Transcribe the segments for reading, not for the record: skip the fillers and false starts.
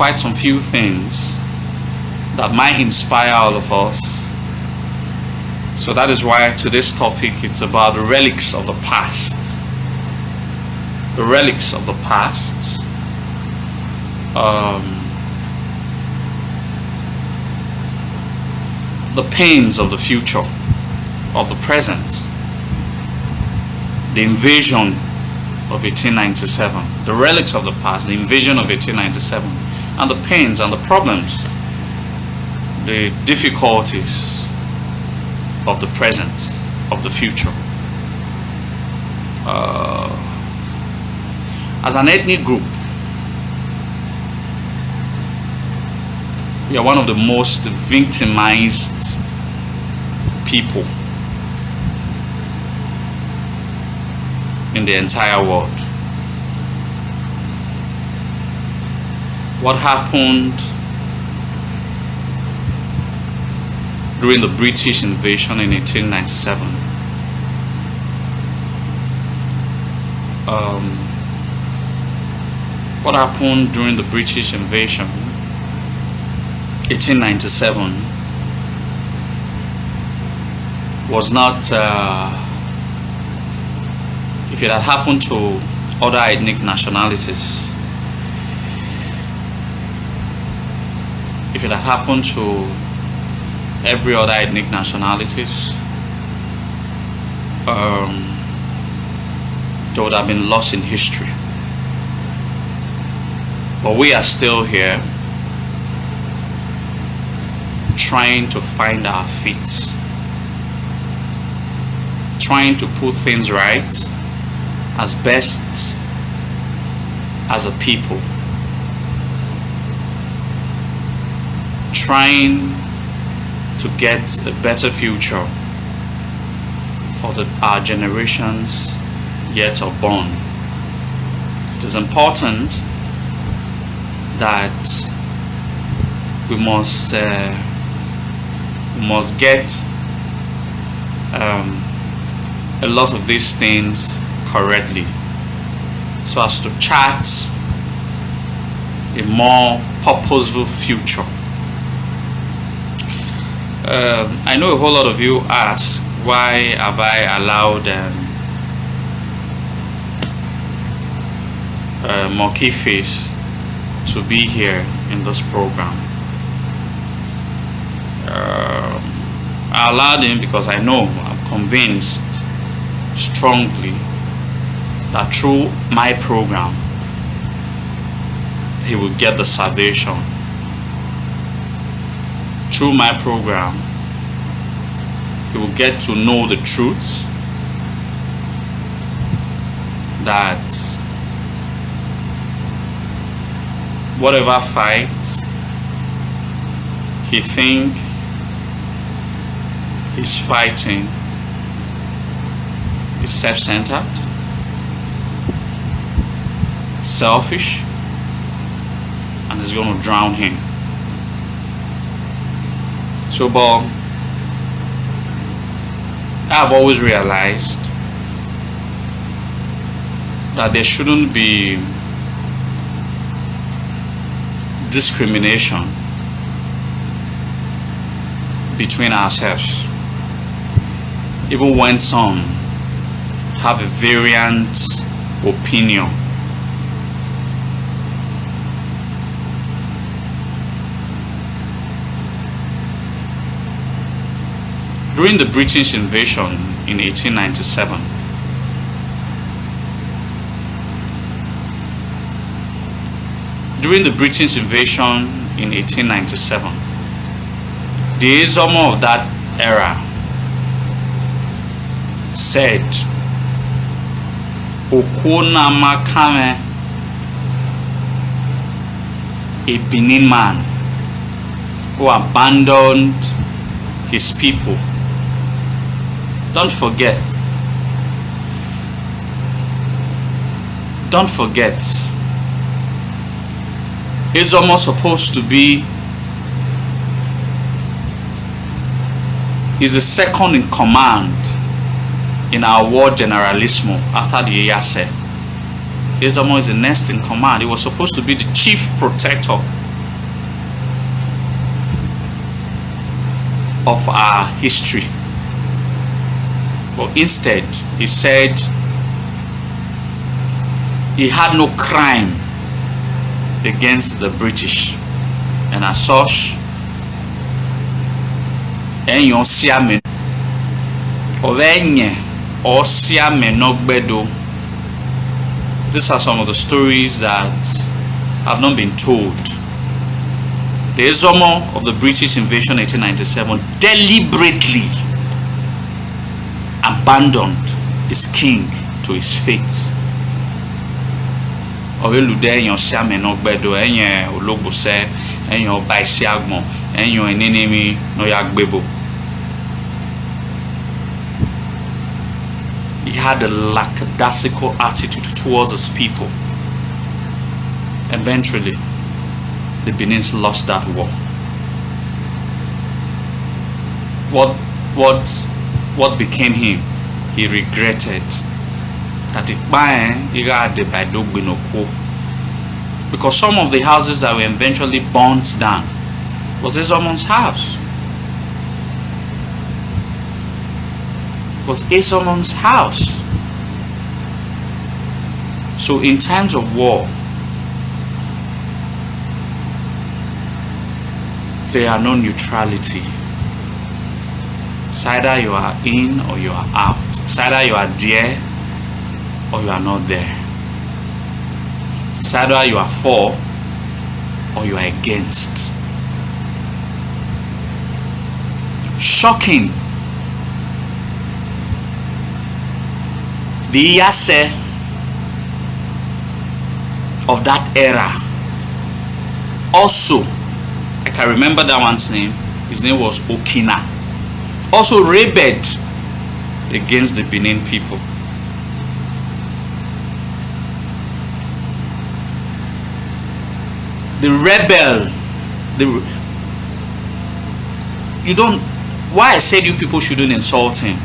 quite some few things that might inspire all of us. So that is why today's topic, it's about the relics of the past. The relics of the past. The pains of the future, of the present. The invasion of 1897. The relics of the past, the invasion of 1897. And the pains and the problems, the difficulties of the present, of the future. As an ethnic group, we are one of the most victimized people in the entire world. What happened during the British invasion in 1897? What happened during the British invasion 1897 was not, if it had happened to other ethnic nationalities, if it had happened to every other ethnic nationalities, they would have been lost in history. But we are still here, trying to find our feet, trying to put things right as best as a people, trying to get a better future for our generations yet unborn. It is important that we must get a lot of these things correctly, so as to chart a more purposeful future. I know a whole lot of you ask, why have I allowed Monkey Face to be here in this program? I allowed him because I know, I'm convinced strongly that through my program he will get the salvation. Through my program he will get to know the truth, that whatever fight he think he's fighting is self-centered, selfish, and is going to drown him. So, but I've always realized that there shouldn't be discrimination between ourselves, even when some have a variant opinion. During the British invasion in 1897, the Ezomo of that era said, "Okuna makame, a Benin man who abandoned his people." Don't forget, Ezomo supposed to be, is the second in command in our war generalissimo after the Iyase. Ezomo is the next in command. He was supposed to be the chief protector of our history. But instead, he said he had no crime against the British, and as such, enyon siame ovenye or siame nogbedo. These are some of the stories that have not been told. The Ezomo of the British invasion 1897 deliberately abandoned his king to his fate. Ovelude enyon siame nogbedo, enye ologbose, enyon baisi agbon, enyon enenemi no yagbebo. He had a lackadaisical attitude towards his people. Eventually, the Benins lost that war. What became him? He regretted that because some of the houses that were eventually burnt down was Ezomo's house. Was Ezomo's house. So in times of war, there are no neutrality. It's either you are in or you are out. It's either you are there or you are not there. It's either you are for or you are against. Shocking. The Iyase of that era also, I can remember that one's name. His name was Okina. Also rebelled against the Benin people. The rebel, you don't, why I said you people shouldn't insult him.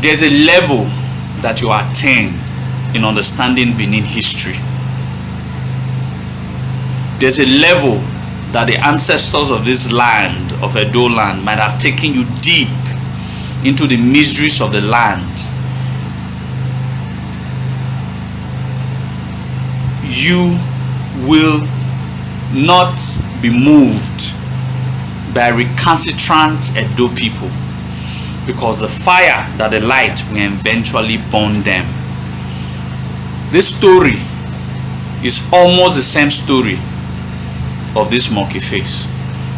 There's a level that you attain in understanding Benin history. There's a level that the ancestors of this land, of Edo land, might have taken you deep into the mysteries of the land. You will not be moved by recalcitrant Edo people, because the fire that the light will eventually burn them. This story is almost the same story of this monkey face,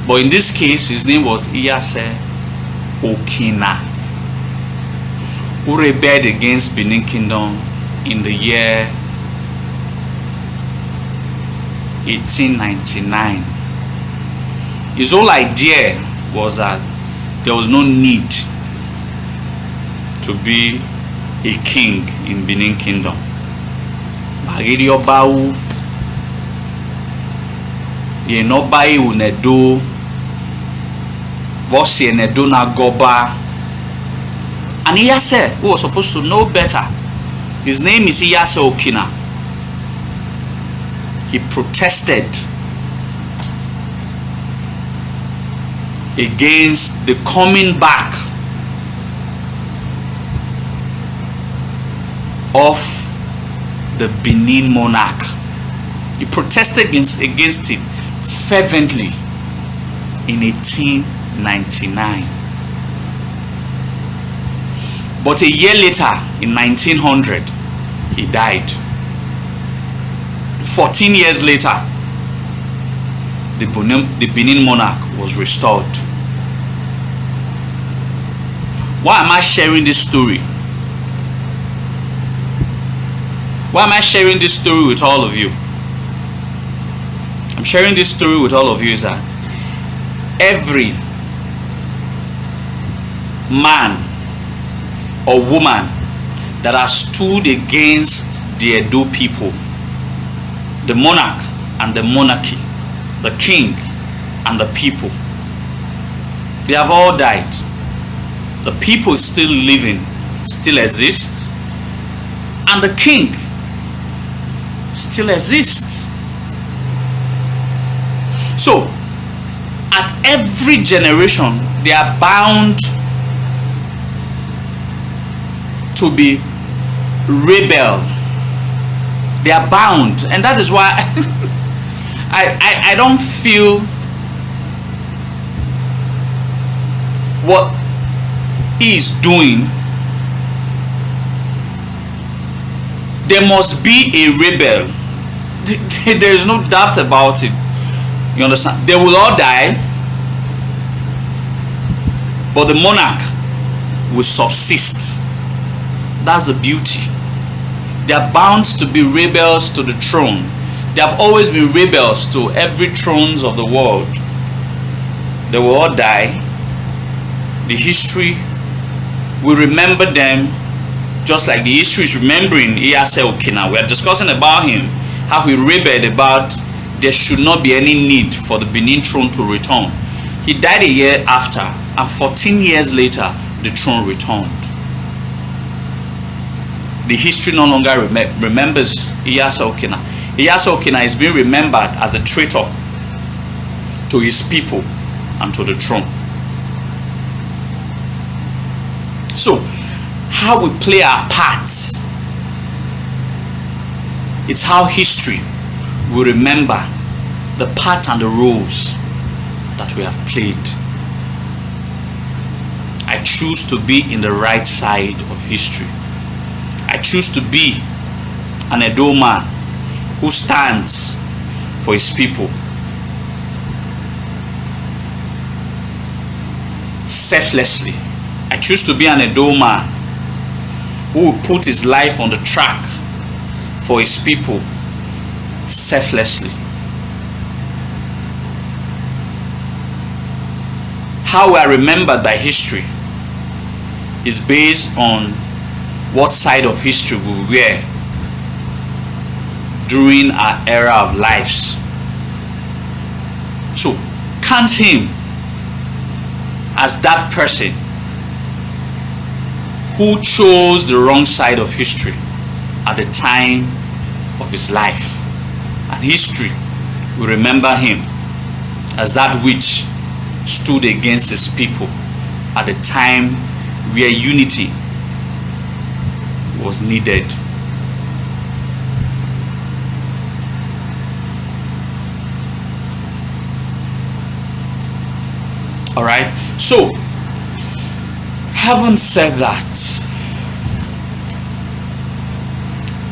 but in this case his name was Iyase Okina, who rebelled against Benin Kingdom in the year 1899. His whole idea was that there was no need to be a king in Benin Kingdom. Bagidi Obawu ye no bai unedo bossy nedo na goba. And Iyase, who was supposed to know better, his name is Iyase Okina, he protested against the coming back of the Benin monarch. He protested against it fervently in 1899. But a year later, in 1900, he died. 14 years later, the Benin monarch was restored. Why am I sharing this story? Why am I sharing this story with all of you? I'm sharing this story with all of you is that every man or woman that has stood against the Edo people, the monarch and the monarchy, the king and the people, they have all died. The people is still living, still exists, and the king still exists. So at every generation, they are bound to be rebel. They are bound, and that is why I don't feel what he is doing. There must be a rebel. There is no doubt about it. You understand? They will all die, but the monarch will subsist. That's the beauty. They are bound to be rebels to the throne. They have always been rebels to every thrones of the world. They will all die. The history will remember them, just like the history is remembering Iyase Okina. We are discussing about him, how he rebelled about there should not be any need for the Benin throne to return. He died a year after, and 14 years later, the throne returned. The history no longer remembers Iyase Okina. Iyase Okina is being remembered as a traitor to his people and to the throne. So, how we play our parts, it's how history will remember the part and the roles that we have played. I choose to be in the right side of history. I choose to be an Edo man who stands for his people selflessly. I choose to be an Edo man who will put his life on the track for his people selflessly. How we are remembered by history is based on what side of history we were during our era of lives. So count him as that person who chose the wrong side of history at the time of his life, and history will remember him as that which stood against his people at the time where unity was needed. All right, so having said that,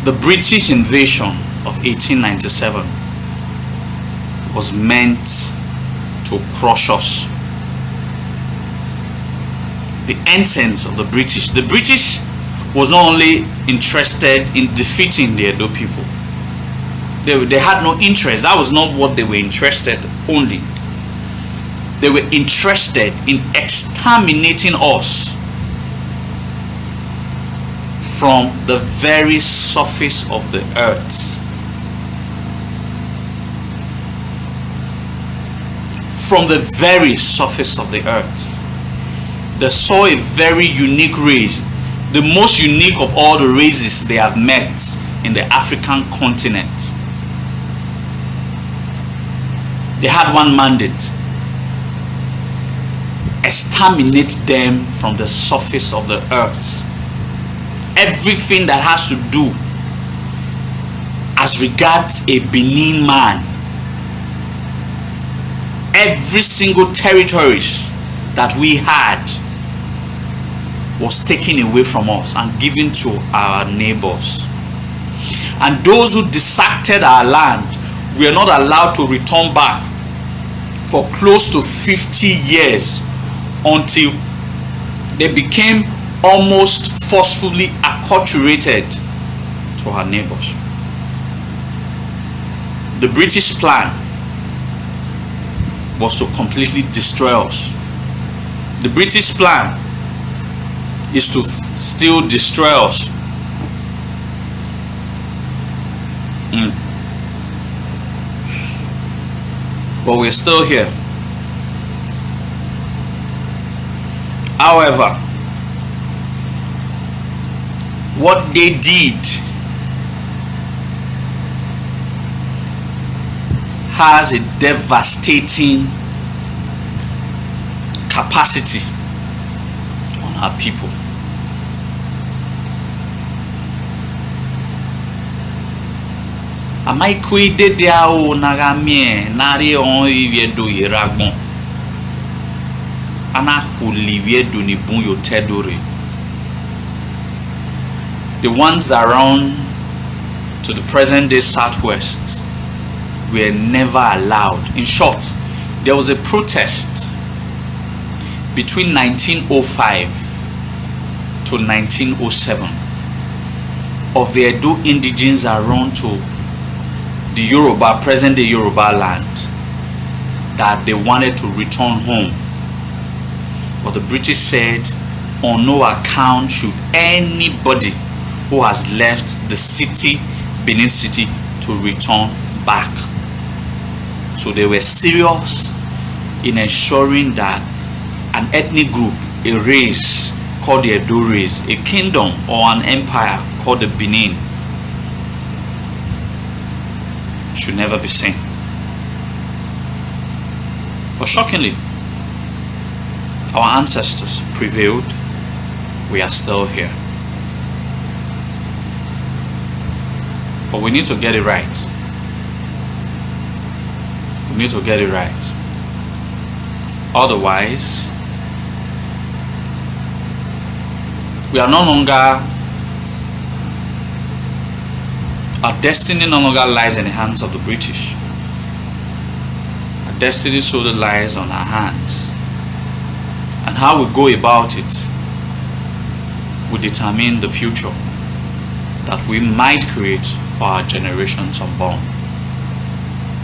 the British invasion of 1897 was meant to crush us. The essence of the British was not only interested in defeating the Edo people. They had no interest. That was not what they were interested only. They were interested in exterminating us from the very surface of the earth. From the very surface of the earth. They saw a very unique race, the most unique of all the races they have met in the African continent. They had one mandate: exterminate them from the surface of the earth. Everything that has to do as regards a Benin man, every single territories that we had was taken away from us and given to our neighbors. And those who dissected our land were not allowed to return back for close to 50 years, until they became almost forcefully acculturated to our neighbors. The British plan was to completely destroy us. The British plan is to still destroy us. But we're still here. However, what they did has a devastating capacity on our people. Amaikwe de diao nagamie nari on iviedo yeragbon. Ana hulivie do ni bun yo tedore. The ones around to the present day southwest were never allowed. In short, there was a protest between 1905 to 1907 of the Edo indigenes around to the Yoruba, present day Yoruba land, that they wanted to return home. But the British said, on no account should anybody who has left the city, Benin City, to return back. So they were serious in ensuring that an ethnic group, a race called the Edo race, a kingdom or an empire called the Benin, should never be seen. But shockingly, our ancestors prevailed. We are still here. But we need to get it right. We need to get it right. Otherwise, we are no longer, our destiny no longer lies in the hands of the British. Our destiny solely lies on our hands. And how we go about it will determine the future that we might create for our generations unborn.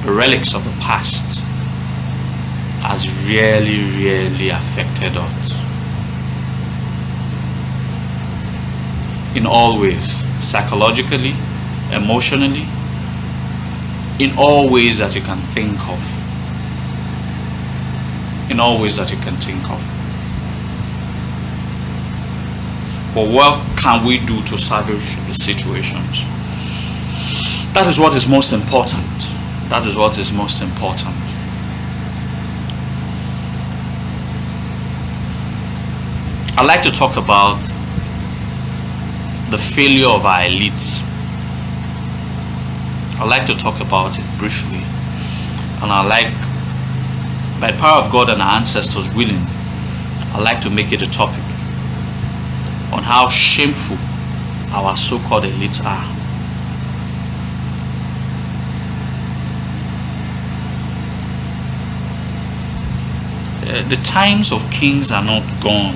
The relics of the past has really affected us in all ways, psychologically, emotionally, in all ways that you can think of. In all ways that you can think of. But what can we do to salvage the situations? That is what is most important. That is what is most important. I'd like to talk about the failure of our elites. I'd like to talk about it briefly. And I'd like, by the power of God and our ancestors willing, I'd like to make it a topic on how shameful our so-called elites are. The times of kings are not gone.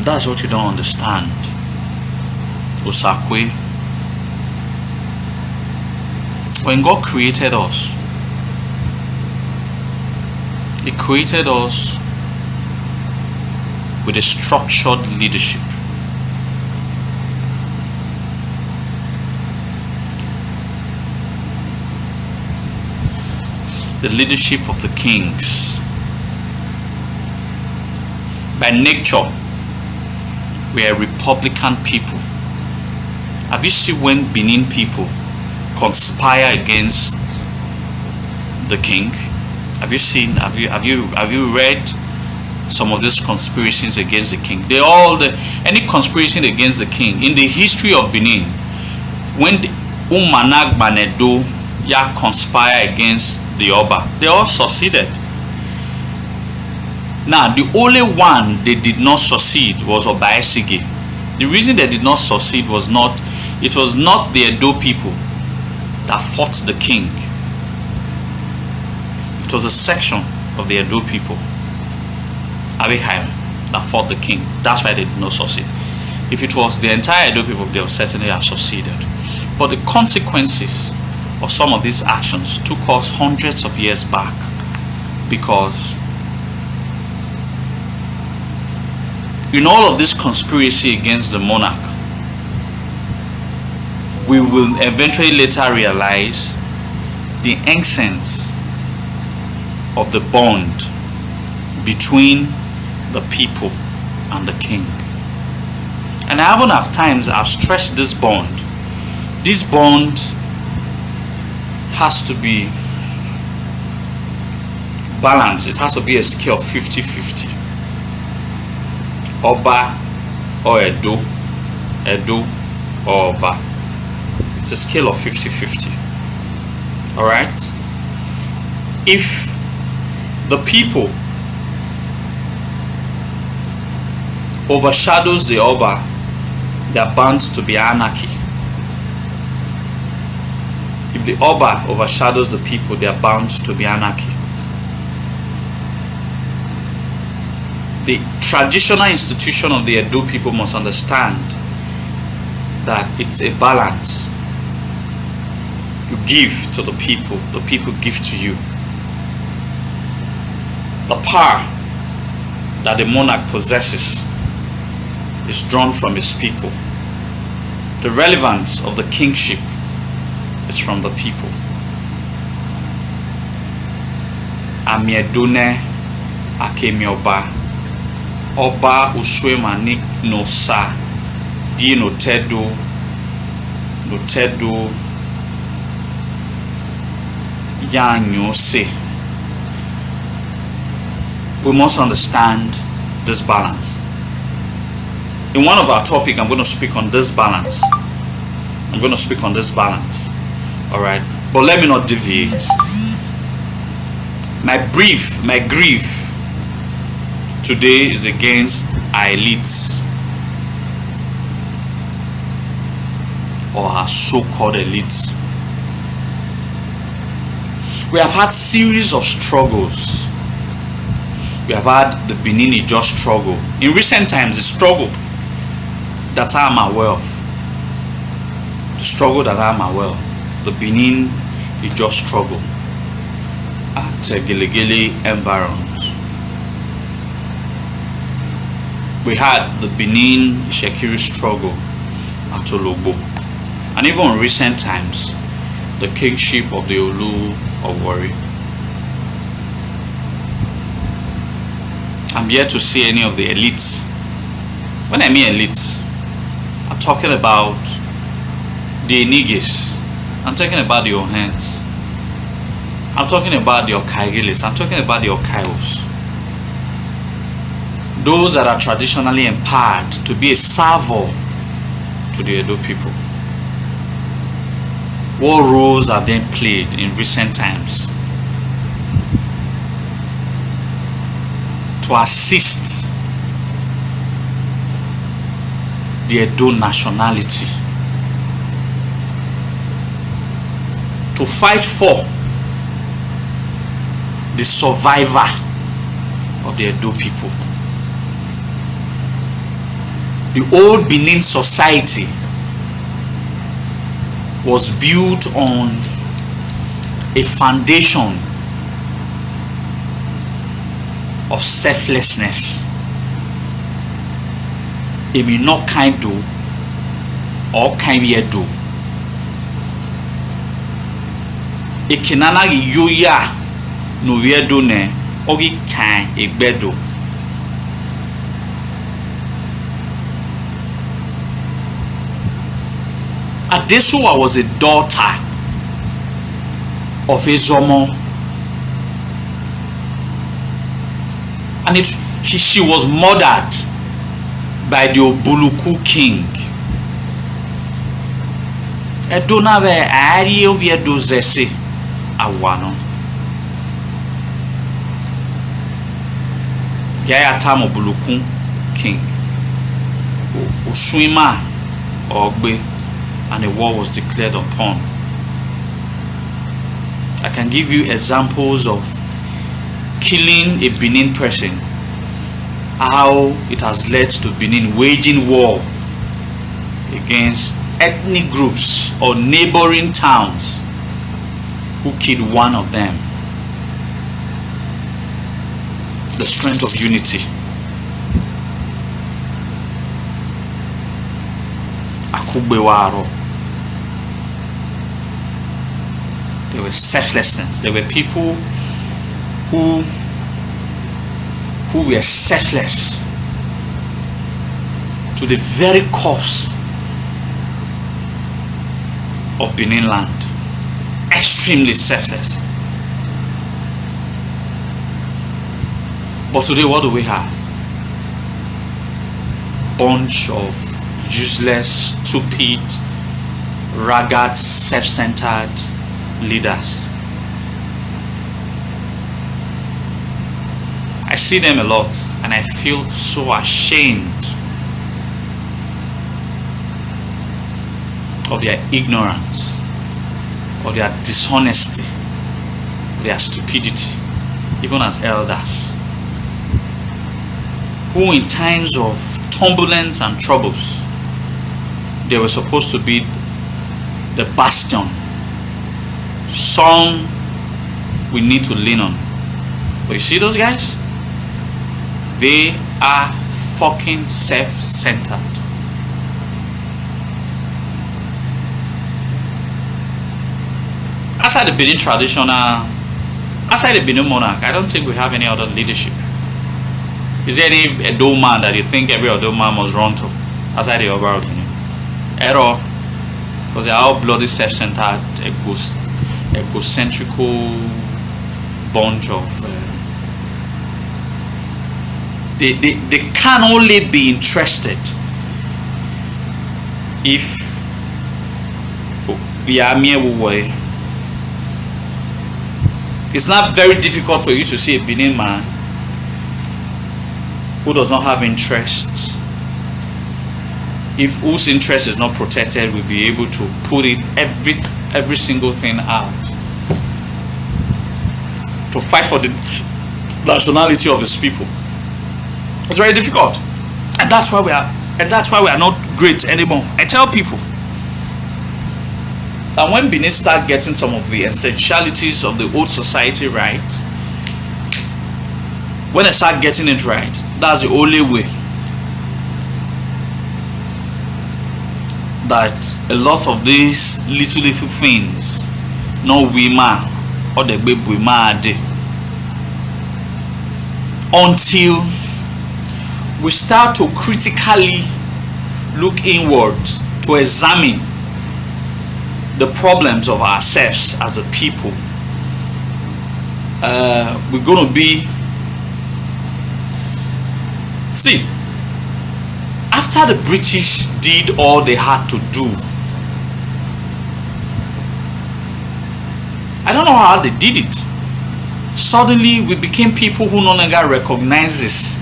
That's what you don't understand. Osakwe. When God created us, He created us with a structured leadership. The leadership of the kings. By nature, we are Republican people. Have you seen when Benin people conspire against the king? Have you seen? Have you read some of these conspiracies against the king? Any conspiracy against the king in the history of Benin, when the Umanag Banedo ya conspire against the Oba, they all succeeded. Now, the only one they did not succeed was Obaesige. The reason they did not succeed was not the Edo people that fought the king. It was a section of the Edo people, Abihaim, that fought the king. That's why they did not succeed. If it was the entire Edo people, they would certainly have succeeded. But the consequences of some of these actions took us hundreds of years back, because in all of this conspiracy against the monarch, we will eventually later realize the essence of the bond between the people and the king. And I haven't enough times I've stressed this bond. This bond has to be balance. It has to be a scale of 50-50. Oba or Edo, Edo or Oba. It's a scale of 50-50. All right. If the people overshadows the Oba, they are bound to be anarchy. If the Oba overshadows the people, they are bound to be anarchy. The traditional institution of the Edo people must understand that it's a balance. You give to the people give to you. The power that the monarch possesses is drawn from his people. The relevance of the kingship is from the people. Amiedune akemi Oba. Oba uswema ni no sa. Di no tedo. No tedo. Yanyo se. We must understand this balance. In one of our topics, I'm going to speak on this balance. I'm going to speak on this balance. All right. But let me not deviate. My grief today is against our elites, or our so-called elites. We have had series of struggles. We have had the Benin Ijo struggle. In recent times, the struggle that I'm aware of. The struggle that I'm aware of. The Benin Ijo struggle at Gelegele environs. We had the Benin Shekiri struggle at Ologbo. And even in recent times, the kingship of the Olu of Warri. I'm yet to see any of the elites. When I mean elites, I'm talking about the Enigis. I'm talking about the Ohens. I'm talking about the Okaigilis. I'm talking about the Okaios. Those that are traditionally empowered to be a servant to the Edo people. What roles have they played in recent times to assist the Edo nationality to fight for the survivor of the Edo people? The old Benin society was built on a foundation of selflessness. It may not kind do or kind yet do. It canana yoya no viedo ne ogi kan egbedo. Adesuwa was a daughter of Ezomo, and she was murdered by the Obuluku king. Edona ve ari ovie dozese awano. Gaya tam Obuluku king. Oswima ogbe. And a war was declared upon. I can give you examples of killing a Benin person, how it has led to Benin waging war against ethnic groups or neighboring towns who killed one of them. The strength of unity. Akubewaro. There was selflessness. There were people who were selfless to the very cause of Benin land. Extremely selfless. But today, what do we have? Bunch of useless, stupid, ragged, self-centered leaders. I see them a lot and I feel so ashamed of their ignorance, of their dishonesty, their stupidity, even as elders, who in times of turbulence and troubles, they were supposed to be the bastion, some we need to lean on. But you see those guys? They are fucking self-centered. Outside the Benin traditional, outside the Benin monarch, I don't think we have any other leadership. Is there any Edo man that you think every Edo man must run to outside the Oba of Benin? At all. Because they are all bloody self-centered, egocentrical bunch of they can only be interested if we are mere way. It's not very difficult for you to see a Benin man who does not have interest, if whose interest is not protected, will be able to put it every single thing out to fight for the nationality of his people. It's very difficult, and that's why we are not great anymore. I tell people that when Benin start getting some of the essentialities of the old society right, when they start getting it right, that's the only way that a lot of these little things, no wima or the baby mad, until we start to critically look inward to examine the problems of ourselves as a people. We're going to be, see, after the British did all they had to do, I don't know how they did it. Suddenly we became people who no longer recognizes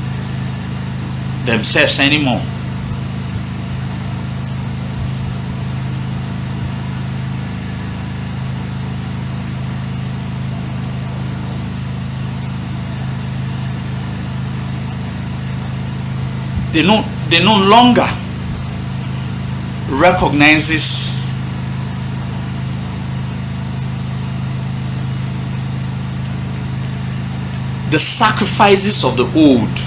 themselves anymore. They no longer recognizes the sacrifices of the old,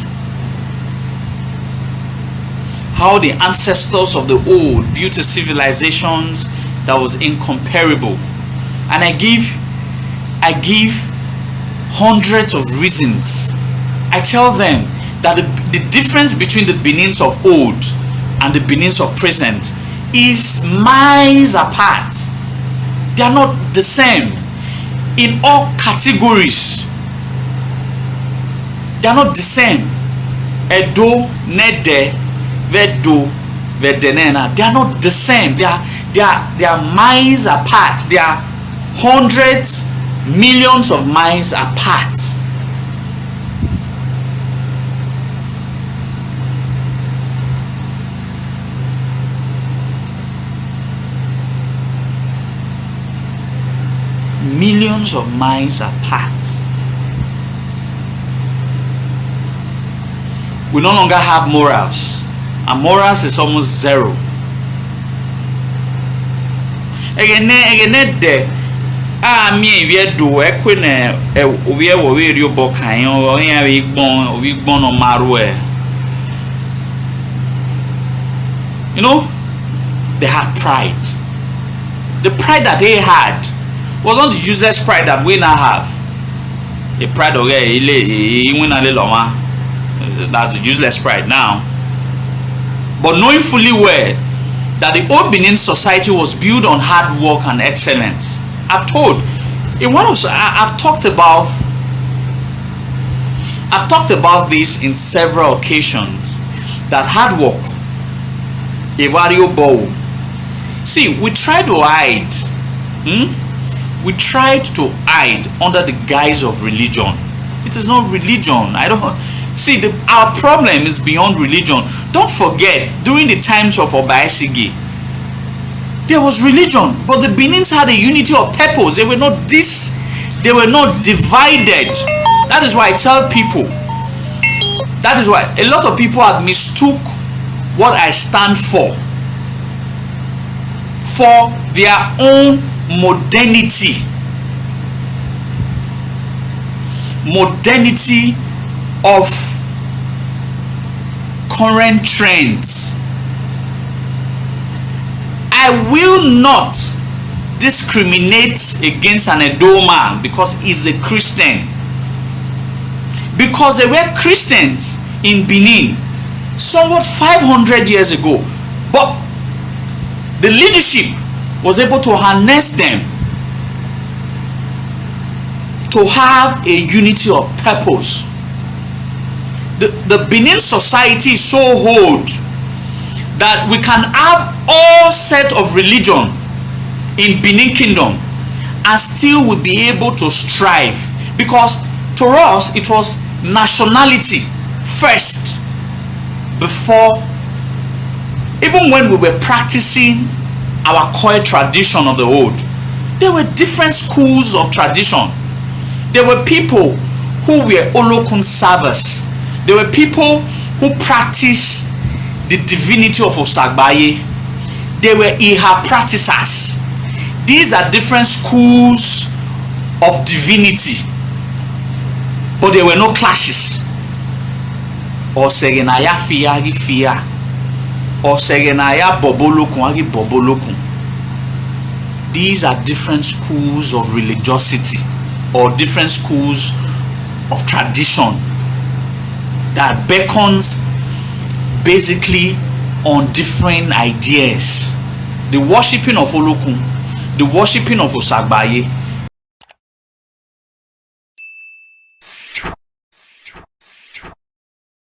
how the ancestors of the old built a civilizations that was incomparable. And I give hundreds of reasons. I tell them that the difference between the Benins of old and the Benins of present is miles apart. They are not the same in all categories. They are not the same. Edo, Nede, Vedo, Vedenena. They are not the same. They are miles apart. They are hundreds, millions of miles apart. Millions of miles apart. We no longer have morals, and morals is almost zero. Again, there. Me we do equine we radio bokan or we born on marwe. You know, they had pride. The pride that they had was not the useless pride that we now have. The pride of that's the useless pride now. But knowing fully well that the old Benin society was built on hard work and excellence. I've talked about I've talked about this in several occasions, that hard work, evario bow. See, we try to hide. We tried to hide under the guise of religion. It is not religion. I don't see our problem is beyond religion. Don't forget, during the times of Obaisigi, there was religion, but the Benins had a unity of purpose. They were not divided. That is why I tell people, that is why a lot of people have mistook what I stand for their own modernity of current trends. I will not discriminate against an Edo man because he's a Christian, because there were Christians in Benin somewhat 500 years ago, but the leadership was able to harness them to have a unity of purpose. The Benin society is so old that we can have all set of religion in Benin Kingdom and still will be able to strive, because to us it was nationality first, before, even when we were practicing our core tradition of the old, there were different schools of tradition. There were people who were Olokun servers. There were people who practiced the divinity of Osagbaye. There were Iha practitioners. These are different schools of divinity, but there were no clashes. Or segenaya fiyagi fiya, or segenaya bobolokun agi bobolokun. These are different schools of religiosity, or different schools of tradition that beckons basically on different ideas. The worshipping of Olokun, the worshipping of Osagbaye,